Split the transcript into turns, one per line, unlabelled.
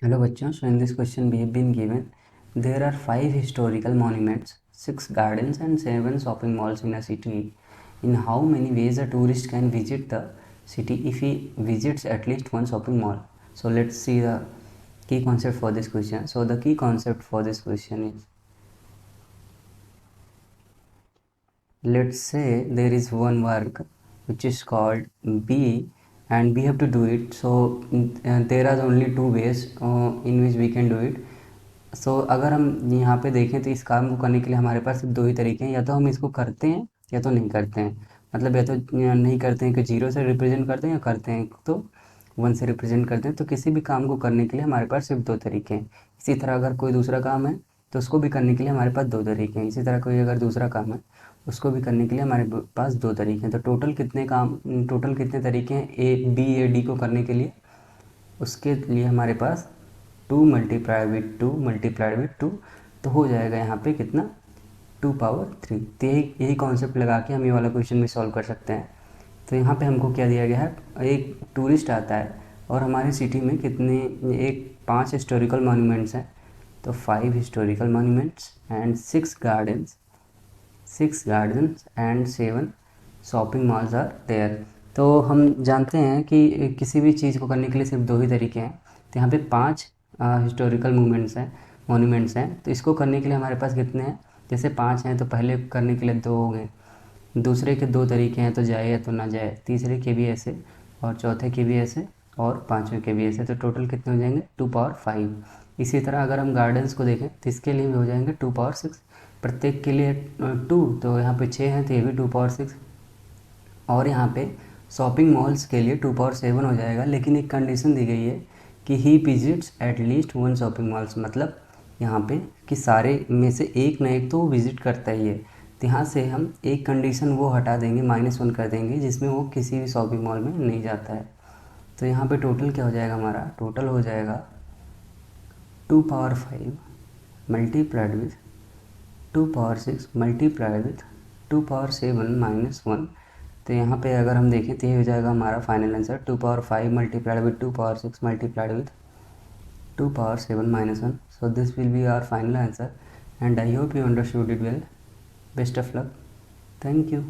Hello bachchon, so in this question we have been given there are 5 historical monuments, 6 gardens and 7 shopping malls in a city. In how many ways a tourist can visit the city if he visits at least one shopping mall? So let's see the key concept for this question. So the key concept for this question is, let's say there is one work which is called B and we have to do it. So there are only two ways in which we can do it. सो अगर हम यहाँ पे देखें तो इस काम को करने के लिए हमारे पास सिर्फ दो ही तरीके हैं, या तो हम इसको करते हैं या तो नहीं करते हैं। मतलब या तो नहीं करते हैं कि जीरो से रिप्रेजेंट करते हैं, या करते हैं तो वन से रिप्रेजेंट करते हैं। तो किसी भी काम को करने के लिए हमारे पास सिर्फ दो तरीके हैं। इसी तरह अगर कोई दूसरा काम है तो उसको भी करने के लिए हमारे पास दो तरीके हैं। इसी तरह कोई अगर दूसरा काम है उसको भी करने के लिए हमारे पास दो तरीके हैं। तो टोटल कितने तरीके हैं ए डी को करने के लिए? उसके लिए हमारे पास 2 तो हो जाएगा यहाँ पे कितना, 2 पावर 3। तो यही कॉन्सेप्ट लगा के हम ये वाला क्वेश्चन भी सॉल्व कर सकते हैं। तो यहाँ पे हमको क्या दिया गया है, एक टूरिस्ट आता है और हमारी सिटी में कितने, एक 5 हिस्टोरिकल मॉन्यूमेंट्स हैं। तो 5 historical monuments and 6 gardens and 7 shopping malls are there. तो हम जानते हैं कि किसी भी चीज़ को करने के लिए सिर्फ दो ही तरीके हैं। तो यहाँ पे 5 हिस्टोरिकल मॉन्यूमेंट्स हैं। तो इसको करने के लिए हमारे पास कितने हैं? जैसे 5 हैं तो पहले करने के लिए 2 हो गए, दूसरे के 2 तरीके हैं तो जाए या तो ना जाए, तीसरे के भी ऐसे, और चौथे के भी ऐसे, और पाँचवें के भी ऐसे। तो टोटल कितने हो जाएंगे? 2 पावर 5। इसी तरह अगर हम गार्डन्स को देखें तो इसके लिए भी हो जाएंगे 2 पावर 6। प्रत्येक के लिए 2, तो यहाँ पे 6 हैं तो ये भी 2 पावर 6। और यहाँ पे शॉपिंग मॉल्स के लिए 2 पावर 7 हो जाएगा, लेकिन एक कंडीशन दी गई है कि he visits at least one shopping malls. मतलब यहाँ पे कि सारे में से एक ना एक तो वो विज़िट करता ही है। तो यहाँ से हम एक कंडीशन वो हटा देंगे, -1 कर देंगे, जिसमें वो किसी भी शॉपिंग मॉल में नहीं जाता है। तो यहाँ पे टोटल क्या हो जाएगा हमारा? टोटल हो जाएगा 2 power 5 multiplied with 2 power 6 multiplied with 2 power 7 - 1। तो यहाँ पे अगर हम देखें तो ये हो जाएगा हमारा final answer, 2 power 5 multiplied with 2 power 6 multiplied with 2 power 7 - 1। So this will be our final answer, and I hope you understood it well. Best of luck. Thank you.